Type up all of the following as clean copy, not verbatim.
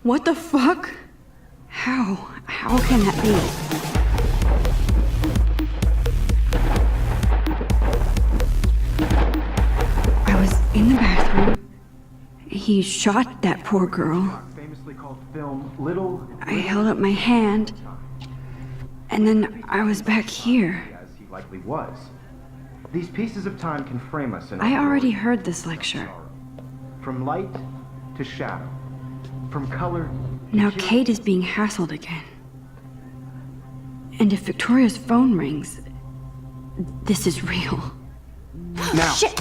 What the fuck? How? How can that be? I was in the bathroom. He shot that poor girl. I held up my hand. And then I was back here. As he likely was. These pieces of time can frame us in I already heard this lecture. From light to shadow. From color. Now Kate is being hassled again. And if Victoria's phone rings, this is real. Now, Shit!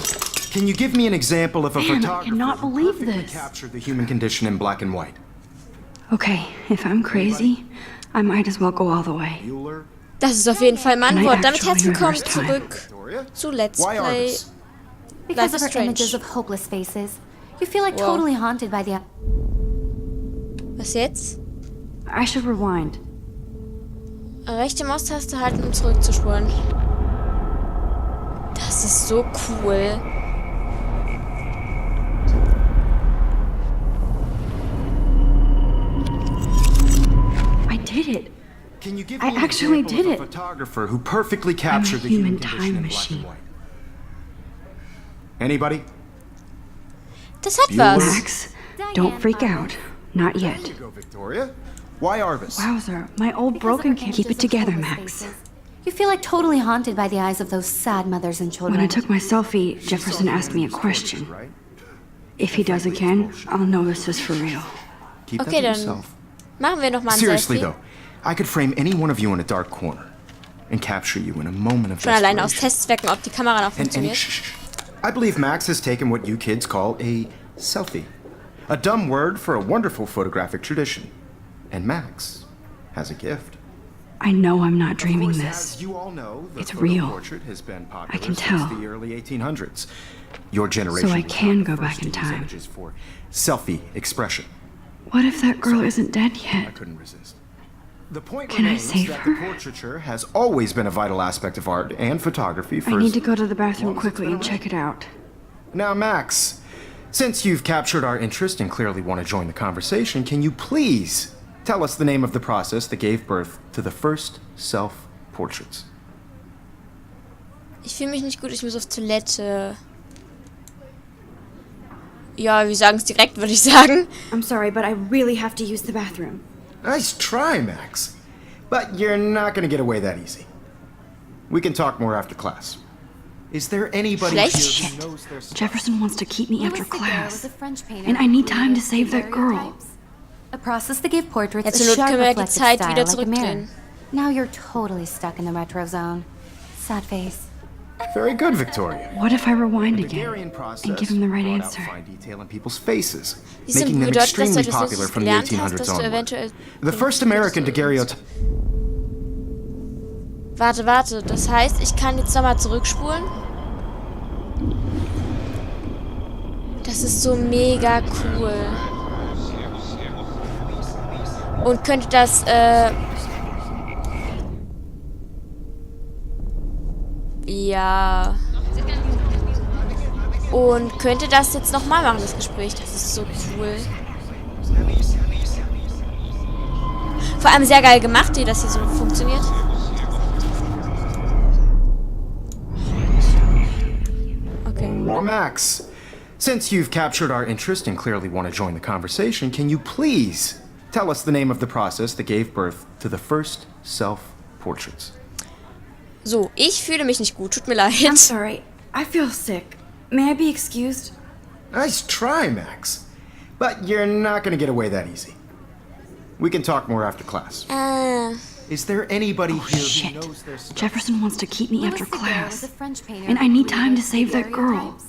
can you give me an example of a Man, I photographer cannot who believe perfectly this. captured the human condition in black and white? Okay, if I'm crazy, I might as well go all the way. Das ist auf jeden Fall eine Can I Antwort. Damit actually herzlich willkommen reverse time? zurück zu Let's Why Play. Arvis? Because Life of is her Strange. images of hopeless faces. You feel like Wow. totally haunted by the... Was jetzt? I should rewind. Rechte Maustaste halten, um zurückzuspulen. Das ist so cool. I did it. Can you give I me an actually example did of a it. photographer who perfectly captured the human human condition time in black machine. and white? Anybody? Das hat Bueller? was. Max, don't freak out. Not yet. There you go, Victoria. Why Arvis? Wowzer, my old Because of broken her kid. Keep images it of together, hopeless Max. faces. You feel like totally haunted by the eyes of those sad mothers and children. When I took my selfie, Jefferson asked me a question. Right? If he does again, I'll know this is for real. Keep Okay, that to dann yourself. machen wir noch mal ein Seriously Selfie. though, I could frame any one of you in a dark corner and capture you in a moment of Schon allein aus desperation. Testzwecken, ob die Kamera noch And funktioniert. shh, shh. I believe Max has taken what you kids call a selfie. A dumb word for a wonderful photographic tradition. And Max has a gift. I know I'm not dreaming Of course, this. as you all know, the It's photo real. portrait has been popular I can since tell. the early 1800s. Your generation So I was can not the go first back in to use time. images for selfie expression. What if that girl isn't dead I yet? couldn't resist. The point Can I remains save that her? the portraiture has always been a vital aspect of art and photography for I as need to go to the bathroom long as it's quickly been and check it out. Now, Max, since you've captured our interest and clearly want to join the conversation, can you please tell us the name of the process that gave birth to the first self-portraits? Ich fühle mich nicht gut, ich muss auf Toilette. Ja, wir sagen es direkt, würde ich sagen. I'm sorry, but I really have to use the bathroom. Nice try, Max. But you're not going to get away that easy. We can talk more after class. Is there anybody Schlecht. here Shit. who knows their stuff? Jefferson wants to keep me after Louis Daguerre class. was a French painter And I need who time to created save that girl. daguerreotypes. A process that gave portraits Ja, a zur Not sharp können wir die reflective Zeit style wieder like a mirror. zurückdrehen. Now you're totally stuck in the retro zone. Sad face. Very good, Victoria. What if I rewind The again Bulgarian process and give him the right brought out answer? fine detail in people's faces, Siehst du, making them bedeutet das, dass extremely du popular etwas from the gelernt hast, 1800s dass du onward. eventuell... The first American daguerreotype. Warte, das heißt, ich kann jetzt nochmal zurückspulen? Das ist so mega cool. Und könnte das, ja. Und könnte das jetzt nochmal machen, das Gespräch. Das ist so cool. Vor allem sehr geil gemacht, wie das hier so funktioniert. Okay. Or Max, since you've captured our interest and clearly want to join the conversation, can you please tell us the name of the process that gave birth to the first self-portraits? So, ich fühle mich nicht gut. Tut mir I'm leid. sorry. I feel sick. May I be excused? Nice try, Max. But you're not going to get away that easy. We can talk more after class. Is there anybody here who Shit. knows their stuff? Jefferson wants to keep me Louis after Daguerre was class. a French painter And I need who time to created save that girl. daguerreotypes.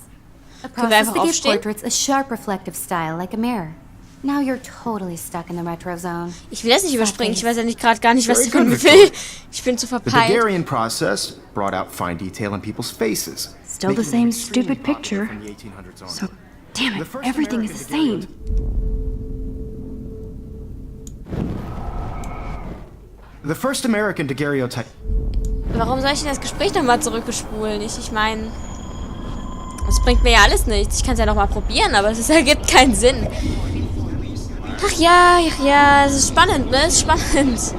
A Können wir process einfach that gave aufstehen? portraits a sharp reflective style like a mirror. Now you're totally stuck in the retro zone. Ich will das nicht überspringen. Ich weiß ja nicht gerade gar nicht, was Very ich von good, mir will. Ich bin zu The verpeilt. Bulgarian process brought out fine detail in people's faces. Still the making them same extremely stupid popular picture. from the 1800s onward. So, damn The it, first everything is the American same. The first American daguerreotype. Warum soll ich denn das Gespräch nochmal zurückgespulen? Ich meine, das bringt mir ja alles nichts. Ich kann es ja nochmal probieren, aber es ergibt keinen Sinn. Ach ja, es ist spannend, ne? Es ist spannend.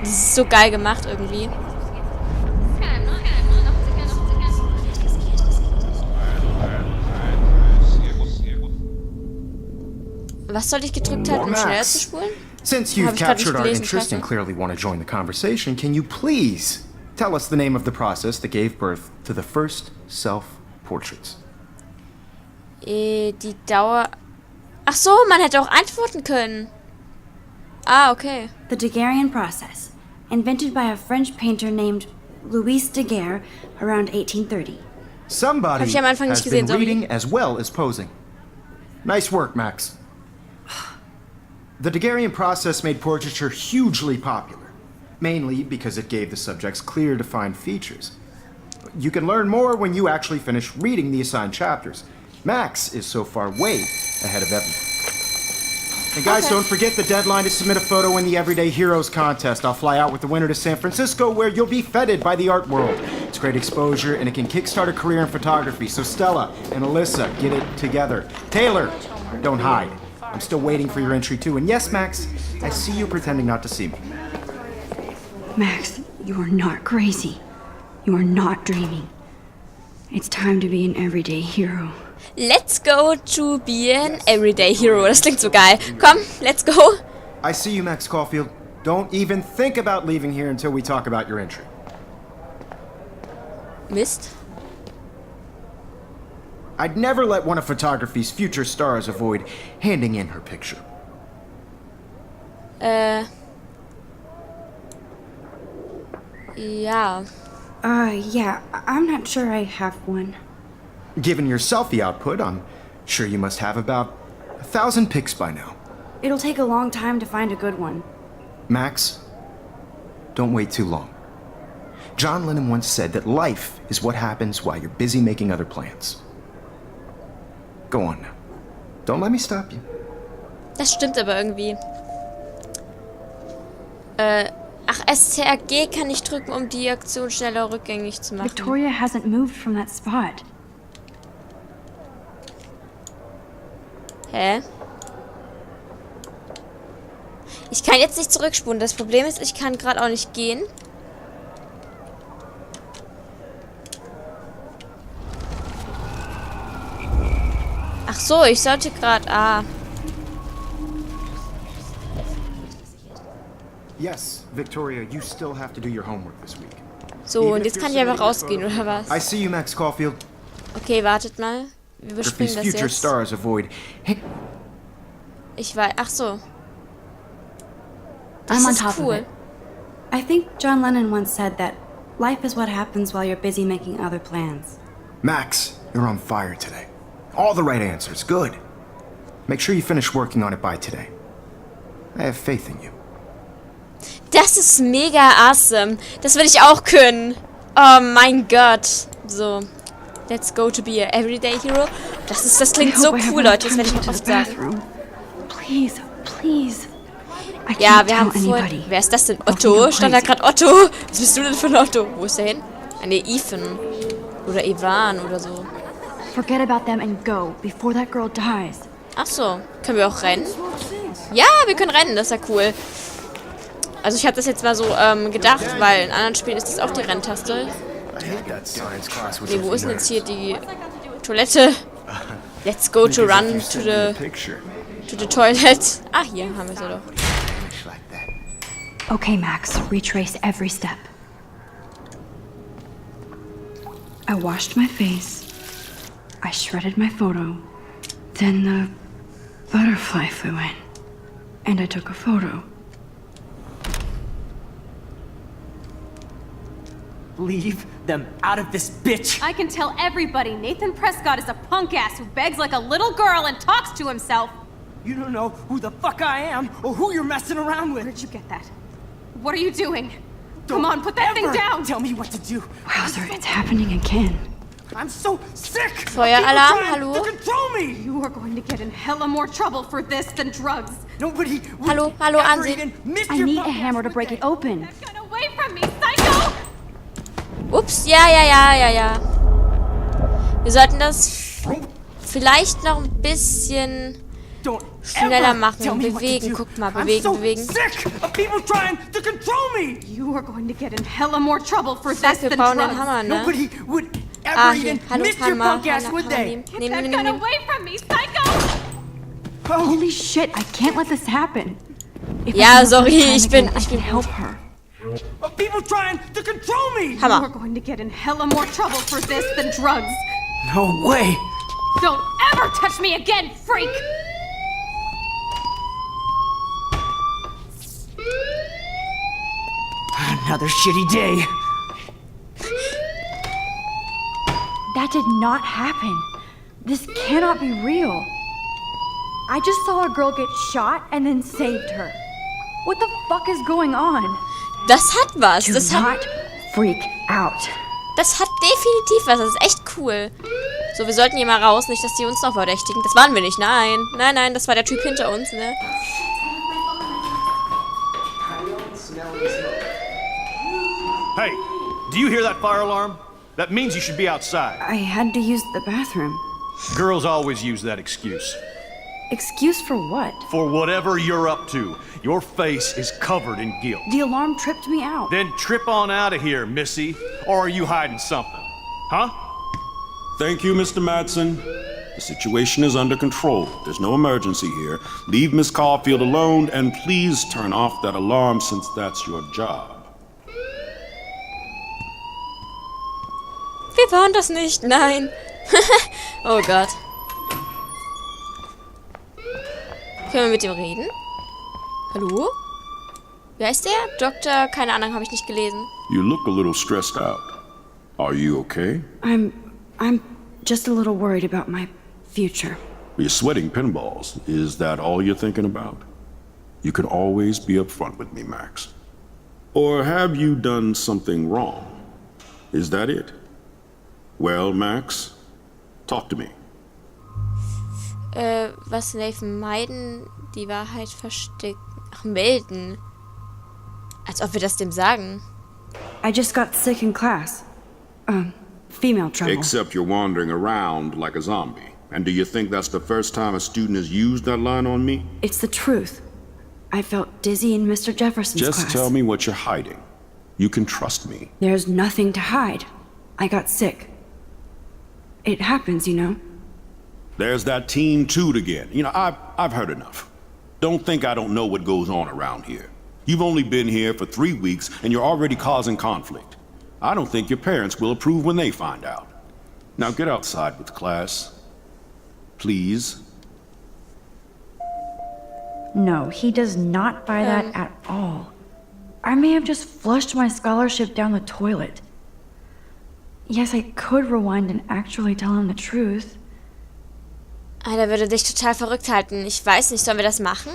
Das ist so geil gemacht irgendwie. Was soll ich gedrückt halten, um schneller zu spulen? Since you've captured our interest and clearly want to join the conversation, can you please tell us the name of the process that gave birth to the first self-portraits? Die Dauer... Ach so, man hätte auch antworten können. Ah, okay. The Daguerrean process, invented by a French painter named Louis Daguerre around 1830. Somebody Hab ich am Anfang has nicht gesehen, been sorry. reading as well as posing. Nice work, Max. The Daguerrean process made portraiture hugely popular, mainly because it gave the subjects clear, defined features. You can learn more when you actually finish reading the assigned chapters. Max is so far way ahead of everyone. And guys, don't forget the deadline to submit a photo in the Everyday Heroes contest. I'll fly out with the winner to San Francisco, where you'll be feted by the art world. It's great exposure, and it can kickstart a career in photography. So Stella and Alyssa, get it together. Taylor, don't hide. I'm still waiting for your entry too. And yes, Max, I see you pretending not to see me. Max, you are not crazy. You are not dreaming. It's time to be an everyday hero. Let's go to be an everyday hero. Das klingt so geil. Komm, let's go. I see you, Max Caulfield. Don't even think about leaving here until we talk about your entry. Mist. I'd never let one of photography's future stars avoid handing in her picture. Ja. Yeah, I'm not sure I have one. Given your selfie output, I'm sure you must have about 1,000 pics by now. It'll take a long time to find a good one. Max, don't wait too long. John Lennon once said that life is what happens while you're busy making other plans. Go on now. Don't let me stop you. Das stimmt aber irgendwie. Ach, STRG kann ich drücken, um die Aktion schneller rückgängig zu machen. Victoria hasn't moved from that spot. Hä? Ich kann jetzt nicht zurückspulen. Das Problem ist, ich kann gerade auch nicht gehen. Ach so, ich sollte gerade... Ah. Yes, Victoria, you still have to do your homework this week. So, und jetzt kann ich einfach rausgehen, oder was? I see you, Max Caulfield. Okay, wartet mal. Wir überspringen das future jetzt. stars avoid. Ich weiß... Ach so. Das I'm on ist top of cool. it. I think John Lennon once said that life is what happens while you're busy making other plans. Max, you're on fire today. All the right answers. Good. Make sure you finish working on it by today. I have faith in you. Das ist mega awesome. Das will ich auch können. Oh mein Gott. So. Let's go to be a everyday hero. Das klingt so cool, Leute. Das werde ich noch oft sagen. Please, please. I Ja, can't wir haben tell vorhin... anybody. Wer ist das denn? Otto? Stand da gerade Otto? Was bist du denn für ein Otto? Wo ist der hin? Ne, Ethan. Oder Ivan oder so. Forget about them and go before that girl dies. Ach so. Können wir auch rennen? Ja, wir können rennen. Das ist ja cool. Also ich habe das jetzt mal so gedacht, weil in anderen Spielen ist das auch die Renntaste. Nee, wo ist denn jetzt hier die Toilette? Let's go to run to the toilet. Ah, hier haben wir es ja doch. Okay, Max, retrace every step. I washed my face. I shredded my photo. Then the butterfly flew in. And I took a photo. Leave them out of this bitch! I can tell everybody Nathan Prescott is a punk ass who begs like a little girl and talks to himself. You don't know who the fuck I am or who you're messing around with. Where'd you get that? What are you doing? Come on, put that thing down! Tell me what to do. Wowzer, it's happening again. I'm so sick! Feueralarm, of people hallo? trying to control me! You are going to get in hella more trouble for this than drugs. Nobody would Hallo, ever ansehen. even miss I your need a fucking hammer to break it open. That gun away from me, psycho! Ups, ja. Wir sollten das... Vielleicht noch ein bisschen Don't schneller ever machen. tell me what to Bewegen. do. Guck mal, I'm bewegen, so bewegen. sick of people trying to control me. You are going to get in hella more trouble for Sag, this wir than brauchen den drugs. Hammer, ne? Nobody would ever Ah, hier. even Hallo, miss your Hammer. punk ass, Hammer, would Hammer they? nehmen. Get Nehmen, that nehmen, gun nehmen. away from me, psycho! Holy shit, I can't let this happen. If I Ja, can sorry, help her ich again, bin- I can help her. Of people trying to control me. You are Hammer. going to get in hella more trouble for this than drugs. No way. Don't ever touch me again, freak! Another shitty day. That did not happen. This cannot be real. I just saw a girl get shot and then saved her. What the fuck is going on? Das hat was. Do Das not hat, freak out. das hat definitiv was. Das ist echt cool. So, wir sollten hier mal raus. Nicht, dass die uns noch verdächtigen. Das waren wir nicht. Nein. Nein, nein. Das war der Typ hinter uns, ne? Hey, do you hear that fire alarm? That means you should be outside. I had to use the bathroom. Girls always use that excuse. Excuse for what? For whatever you're up to, your face is covered in guilt. The alarm tripped me out. Then trip on out of here, Missy. Or are you hiding something? Huh? Thank you, Mr. Madsen. The situation is under control. There's no emergency here. Leave Miss Caulfield alone and please turn off that alarm since that's your job. Wir waren das nicht. Nein. Oh Gott. Können wir mit ihm reden? Hallo? Wie heißt der? Doktor? Keine Ahnung, habe ich nicht gelesen. You look a little stressed out. Are you okay? I'm just a little worried about my future. You're sweating pinballs. Is that all you're thinking about? You can always be upfront with me, Max. Or have you done something wrong? Is that it? Well, Max, talk to me. Was Nathan meiden, die Wahrheit verstecken. Ach, melden. Als ob wir das dem sagen. I just got sick in class. Female trouble. Except you're wandering around like a zombie. And do you think that's the first time a student has used that line on me? It's the truth. I felt dizzy in Mr. Jefferson's class. Just tell me what you're hiding. You can trust me. There's nothing to hide. I got sick. It happens, you know. There's that teen toot again. You know, I've heard enough. Don't think I don't know what goes on around here. You've only been here for 3 weeks and you're already causing conflict. I don't think your parents will approve when they find out. Now get outside with class. Please. No, he does not buy that at all. I may have just flushed my scholarship down the toilet. Yes, I could rewind and actually tell him the truth. Der würde dich total verrückt halten. Ich weiß nicht, sollen wir das machen?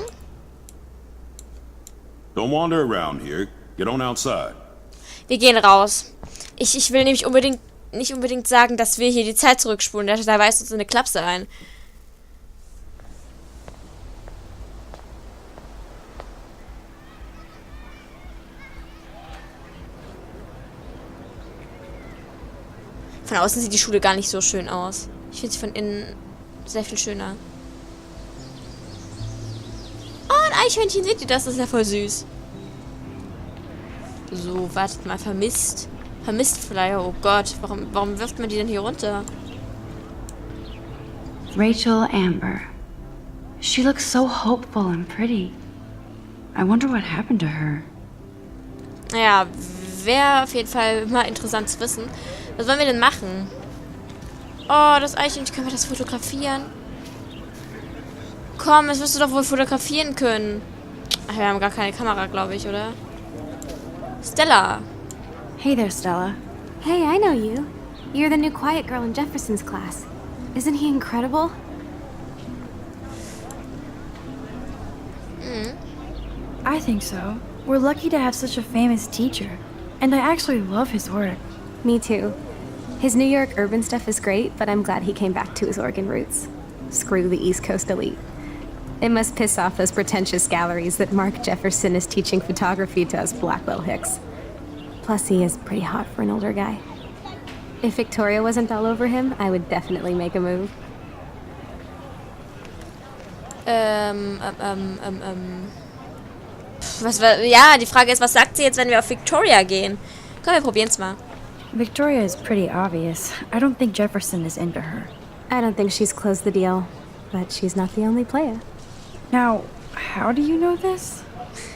Don't wander around here. Get on outside. Wir gehen raus. Ich will nämlich nicht unbedingt sagen, dass wir hier die Zeit zurückspulen. Da weist uns so eine Klapse ein. Von außen sieht die Schule gar nicht so schön aus. Ich finde sie von innen sehr viel schöner. Oh, ein Eichhörnchen, seht ihr das? Das ist ja voll süß. So, wartet mal, vermisst. Vermisst Flyer, oh Gott. Warum wirft man die denn hier runter? Rachel Amber. She looks so hopeful and pretty. I wonder what happened to her. Naja, wäre auf jeden Fall mal interessant zu wissen. Was wollen wir denn machen? Oh, das Eichhörnchen, können wir das fotografieren? Komm, das wirst du doch wohl fotografieren können. Ach, wir haben gar keine Kamera, glaube ich, oder? Stella. Hey there, Stella. Hey, I know you. You're the new quiet girl in Jefferson's class. Isn't he incredible? I think so. We're lucky to have such a famous teacher. And I actually love his work. Me too. His New York urban stuff is great, but I'm glad he came back to his Oregon roots. Screw the East Coast elite. It must piss off those pretentious galleries that Mark Jefferson is teaching photography to us Blackwell hicks. Plus, he is pretty hot for an older guy. If Victoria wasn't all over him, I would definitely make a move. Ja, die Frage ist, was sagt sie jetzt, wenn wir auf Victoria gehen? Komm, wir probieren's mal. Victoria is pretty obvious. I don't think Jefferson is into her. I don't think she's closed the deal, but she's not the only player. Now, how do you know this?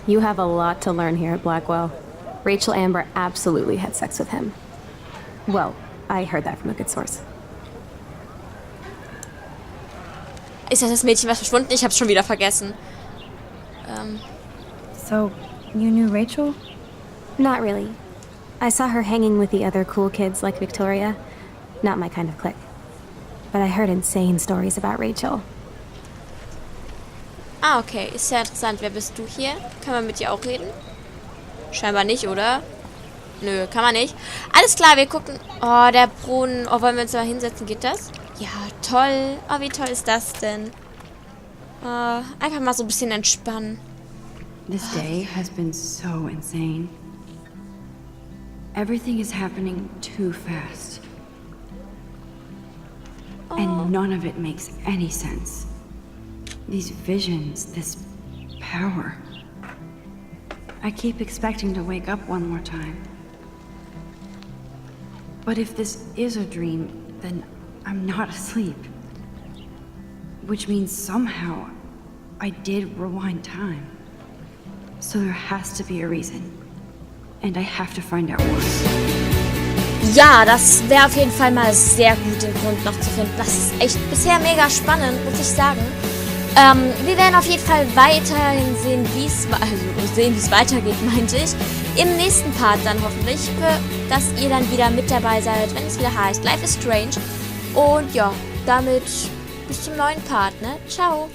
You have a lot to learn here at Blackwell. Rachel Amber absolutely had sex with him. Well, I heard that from a good source. Ist das Mädchen was verschwunden? Ich hab's schon wieder vergessen. So, you knew Rachel? Not really. I saw her hanging with the other cool kids like Victoria. Not my kind of clique. But I heard insane stories about Rachel. Ah, okay. Ist ja interessant. Wer bist du hier? Kann man mit dir auch reden? Scheinbar nicht, oder? Nö, kann man nicht. Alles klar, wir gucken. Oh, der Brunnen. Oh, wollen wir uns mal hinsetzen? Geht das? Ja, toll. Oh, wie toll ist das denn? Einfach mal so ein bisschen entspannen. This day has been so insane. Everything is happening too fast. And none of it makes any sense. These visions, this power. I keep expecting to wake up one more time. But if this is a dream, then I'm not asleep. Which means somehow I did rewind time. So there has to be a reason. And I have to find out why. Ja, das wäre auf jeden Fall mal sehr gut, den Grund noch zu finden. Das ist echt bisher mega spannend, muss ich sagen. Wir werden auf jeden Fall weiterhin sehen, wie es weitergeht, meinte ich. Im nächsten Part dann hoffentlich, dass ihr dann wieder mit dabei seid, wenn es wieder heißt Life is Strange. Und ja, damit bis zum neuen Part, ne? Ciao!